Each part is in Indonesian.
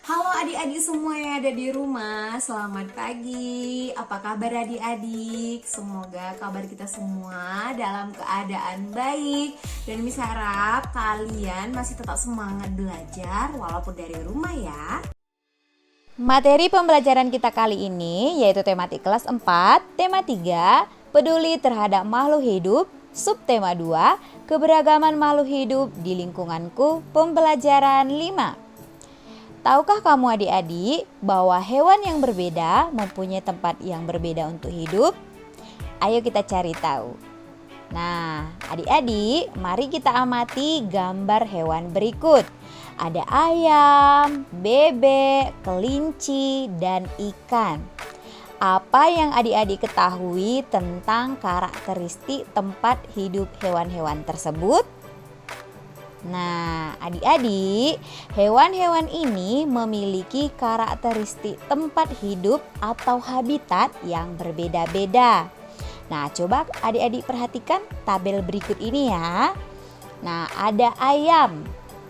Halo adik-adik semua yang ada di rumah, selamat pagi. Apa kabar adik-adik? Semoga kabar kita semua dalam keadaan baik. Dan Miss harap kalian masih tetap semangat belajar walaupun dari rumah ya. Materi pembelajaran kita kali ini yaitu tematik kelas 4, tema 3, peduli terhadap makhluk hidup, subtema 2, keberagaman makhluk hidup di lingkunganku, pembelajaran 5. Tahukah kamu adik-adik bahwa hewan yang berbeda mempunyai tempat yang berbeda untuk hidup? Ayo kita cari tahu. Nah, adik-adik, mari kita amati gambar hewan berikut. Ada ayam, bebek, kelinci, dan ikan. Apa yang adik-adik ketahui tentang karakteristik tempat hidup hewan-hewan tersebut? Nah, adik-adik, hewan-hewan ini memiliki karakteristik tempat hidup atau habitat yang berbeda-beda. Nah, coba adik-adik perhatikan tabel berikut ini ya. Nah, ada ayam.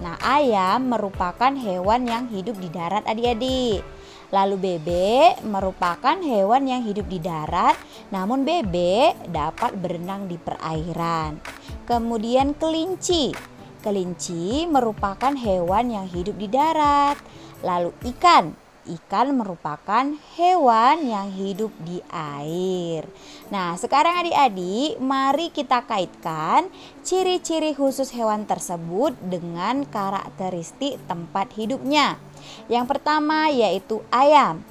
Nah, ayam merupakan hewan yang hidup di darat adik-adik. Lalu bebek merupakan hewan yang hidup di darat, namun bebek dapat berenang di perairan. Kemudian kelinci. Kelinci merupakan hewan yang hidup di darat. Lalu ikan. Ikan merupakan hewan yang hidup di air. Nah, sekarang adik-adik, mari kita kaitkan ciri-ciri khusus hewan tersebut dengan karakteristik tempat hidupnya. Yang pertama yaitu ayam.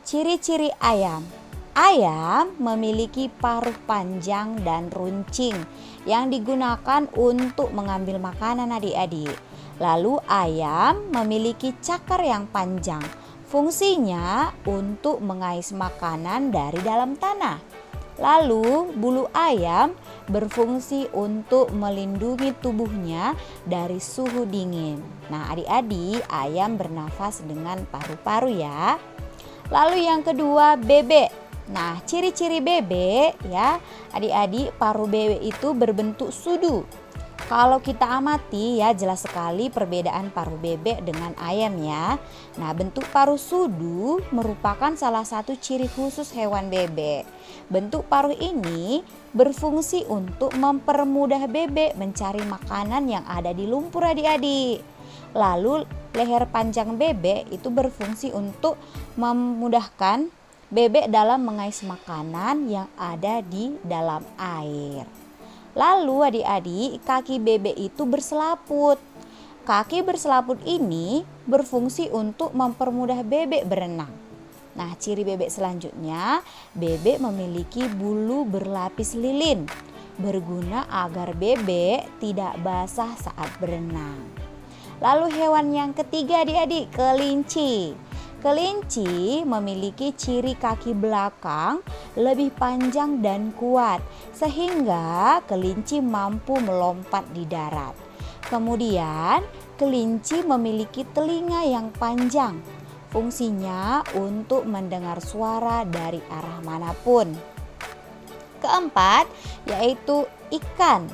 Ciri-ciri ayam. Ayam memiliki paruh panjang dan runcing yang digunakan untuk mengambil makanan adik-adik. Lalu ayam memiliki cakar yang panjang. Fungsinya untuk mengais makanan dari dalam tanah. Lalu bulu ayam berfungsi untuk melindungi tubuhnya dari suhu dingin. Nah, adik-adik, ayam bernafas dengan paru-paru ya. Lalu yang kedua, bebek. Nah, ciri-ciri bebek ya, adik-adik, paruh bebek itu berbentuk sudu. Kalau kita amati ya, jelas sekali perbedaan paruh bebek dengan ayam ya. Nah, bentuk paruh sudu merupakan salah satu ciri khusus hewan bebek. Bentuk paruh ini berfungsi untuk mempermudah bebek mencari makanan yang ada di lumpur adik-adik. Lalu leher panjang bebek itu berfungsi untuk memudahkan bebek dalam mengais makanan yang ada di dalam air. Lalu adik-adik, kaki bebek itu berselaput. Kaki berselaput ini berfungsi untuk mempermudah bebek berenang. Nah, ciri bebek selanjutnya, bebek memiliki bulu berlapis lilin, berguna agar bebek tidak basah saat berenang. Lalu hewan yang ketiga adik-adik, kelinci. Kelinci memiliki ciri kaki belakang lebih panjang dan kuat, sehingga kelinci mampu melompat di darat. Kemudian, kelinci memiliki telinga yang panjang. Fungsinya untuk mendengar suara dari arah manapun. Keempat, yaitu ikan.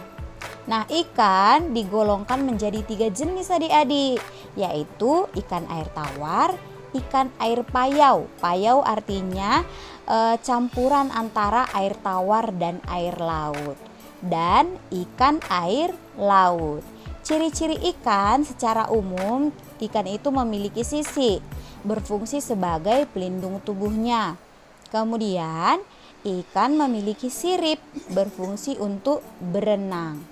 Nah, ikan digolongkan menjadi 3 jenis adik-adik, yaitu ikan air tawar, ikan air payau. Payau artinya campuran antara air tawar dan air laut. Dan ikan air laut. Ciri-ciri ikan secara umum, ikan itu memiliki sisik, berfungsi sebagai pelindung tubuhnya. Kemudian ikan memiliki sirip, berfungsi untuk berenang.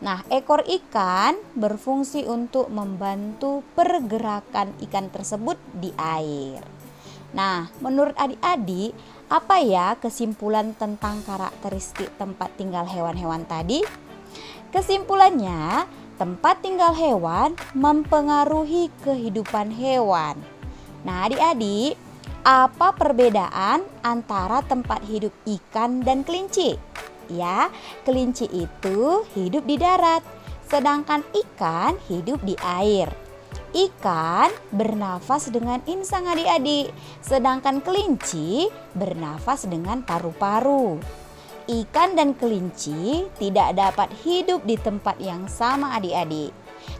Nah, ekor ikan berfungsi untuk membantu pergerakan ikan tersebut di air. Nah, menurut adik-adik, apa ya kesimpulan tentang karakteristik tempat tinggal hewan-hewan tadi? Kesimpulannya, tempat tinggal hewan mempengaruhi kehidupan hewan. Nah, adik-adik, apa perbedaan antara tempat hidup ikan dan kelinci? Ya, kelinci itu hidup di darat, sedangkan ikan hidup di air. Ikan bernafas dengan insang adik-adik, sedangkan kelinci bernafas dengan paru-paru. Ikan dan kelinci tidak dapat hidup di tempat yang sama adik-adik.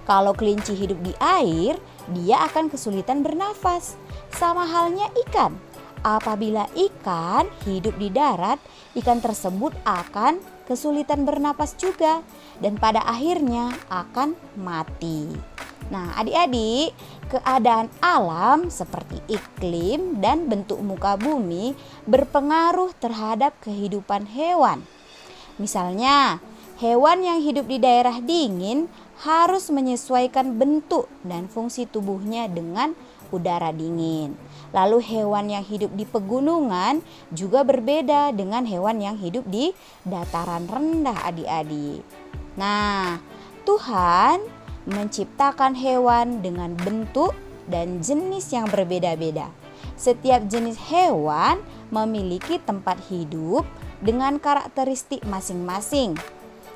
Kalau kelinci hidup di air, dia akan kesulitan bernafas. Sama halnya ikan. Apabila ikan hidup di darat, ikan tersebut akan kesulitan bernapas juga dan pada akhirnya akan mati. Nah, adik-adik, keadaan alam seperti iklim dan bentuk muka bumi berpengaruh terhadap kehidupan hewan. Misalnya, hewan yang hidup di daerah dingin harus menyesuaikan bentuk dan fungsi tubuhnya dengan udara dingin. Lalu hewan yang hidup di pegunungan juga berbeda dengan hewan yang hidup di dataran rendah, adik-adik. Nah, Tuhan menciptakan hewan dengan bentuk dan jenis yang berbeda-beda. Setiap jenis hewan memiliki tempat hidup dengan karakteristik masing-masing.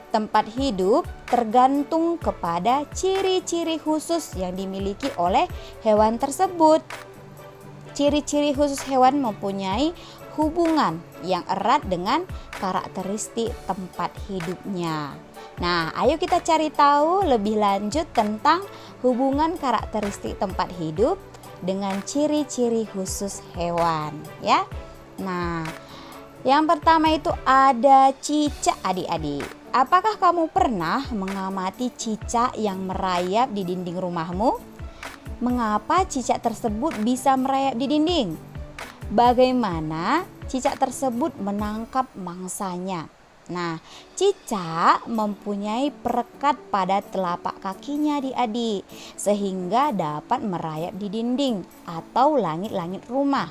Tempat hidup tergantung kepada ciri-ciri khusus yang dimiliki oleh hewan tersebut. Ciri-ciri khusus hewan mempunyai hubungan yang erat dengan karakteristik tempat hidupnya. Nah, ayo kita cari tahu lebih lanjut tentang hubungan karakteristik tempat hidup dengan ciri-ciri khusus hewan, ya. Nah, yang pertama itu ada cicak, adik-adik. Apakah kamu pernah mengamati cicak yang merayap di dinding rumahmu? Mengapa cicak tersebut bisa merayap di dinding? Bagaimana cicak tersebut menangkap mangsanya? Nah, cicak mempunyai perekat pada telapak kakinya, adik-adik, sehingga dapat merayap di dinding atau langit-langit rumah.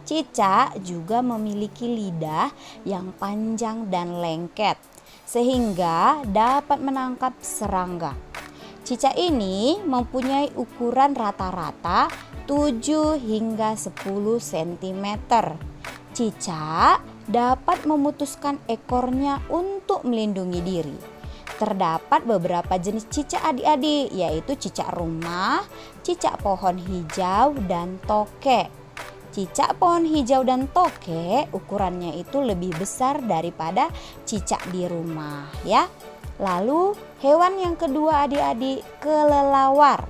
Cicak juga memiliki lidah yang panjang dan lengket, sehingga dapat menangkap serangga. Cicak ini mempunyai ukuran rata-rata 7 hingga 10 cm. Cicak dapat memutuskan ekornya untuk melindungi diri. Terdapat beberapa jenis cicak, adik-adik, yaitu cicak rumah, cicak pohon hijau, dan tokek. Cicak pohon hijau dan tokek ukurannya itu lebih besar daripada cicak di rumah, ya. Lalu hewan yang kedua, adik-adik, kelelawar.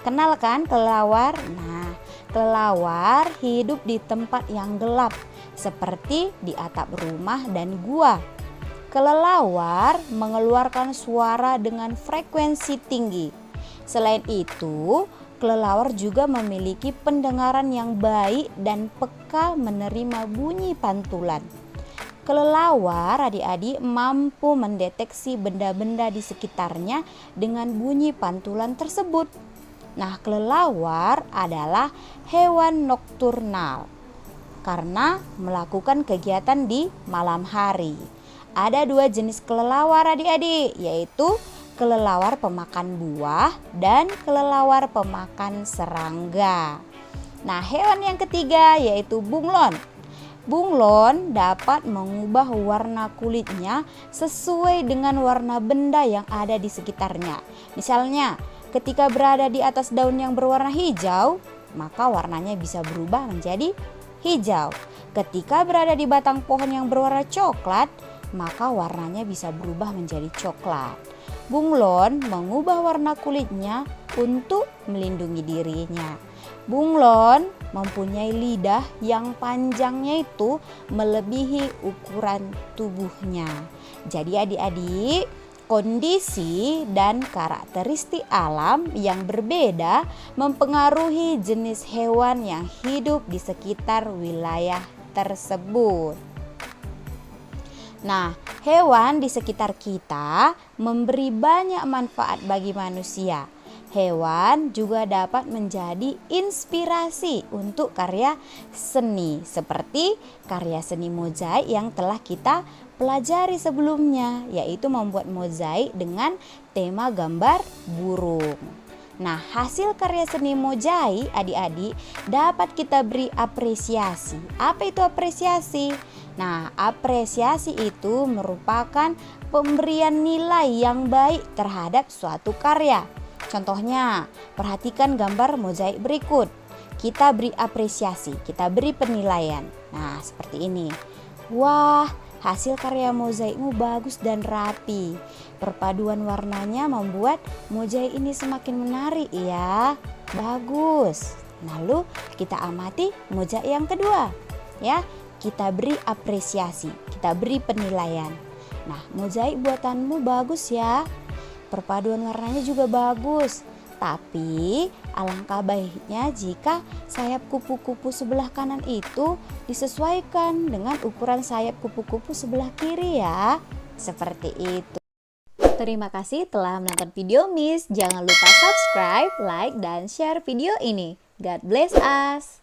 Kenal kan kelelawar? Nah, kelelawar hidup di tempat yang gelap seperti di atap rumah dan gua. Kelelawar mengeluarkan suara dengan frekuensi tinggi. Selain itu, kelelawar juga memiliki pendengaran yang baik dan peka menerima bunyi pantulan. Kelelawar, adik-adik, mampu mendeteksi benda-benda di sekitarnya dengan bunyi pantulan tersebut. Nah, kelelawar adalah hewan nokturnal karena melakukan kegiatan di malam hari. Ada 2 jenis kelelawar, adik-adik, yaitu kelelawar pemakan buah dan kelelawar pemakan serangga. Nah, hewan yang ketiga yaitu bunglon. Bunglon dapat mengubah warna kulitnya sesuai dengan warna benda yang ada di sekitarnya. Misalnya, ketika berada di atas daun yang berwarna hijau, maka warnanya bisa berubah menjadi hijau. Ketika berada di batang pohon yang berwarna coklat, maka warnanya bisa berubah menjadi coklat. Bunglon mengubah warna kulitnya untuk melindungi dirinya. Bunglon mempunyai lidah yang panjangnya itu melebihi ukuran tubuhnya. Jadi adik-adik, kondisi dan karakteristik alam yang berbeda mempengaruhi jenis hewan yang hidup di sekitar wilayah tersebut. Nah, hewan di sekitar kita memberi banyak manfaat bagi manusia. Hewan juga dapat menjadi inspirasi untuk karya seni, seperti karya seni mozaik yang telah kita pelajari sebelumnya, yaitu membuat mozaik dengan tema gambar burung. Nah, hasil karya seni mozaik, adik-adik, dapat kita beri apresiasi. Apa itu apresiasi? Nah, apresiasi itu merupakan pemberian nilai yang baik terhadap suatu karya. Contohnya, perhatikan gambar mozaik berikut. Kita beri apresiasi, kita beri penilaian. Nah, seperti ini. Wah, hasil karya mozaikmu bagus dan rapi. Perpaduan warnanya membuat mozaik ini semakin menarik ya. Bagus. Lalu kita amati mozaik yang kedua. Ya, kita beri apresiasi, kita beri penilaian. Nah, mozaik buatanmu bagus ya. Perpaduan warnanya juga bagus. Tapi alangkah baiknya jika sayap kupu-kupu sebelah kanan itu disesuaikan dengan ukuran sayap kupu-kupu sebelah kiri ya. Seperti itu. Terima kasih telah menonton video Miss. Jangan lupa subscribe, like, dan share video ini. God bless us.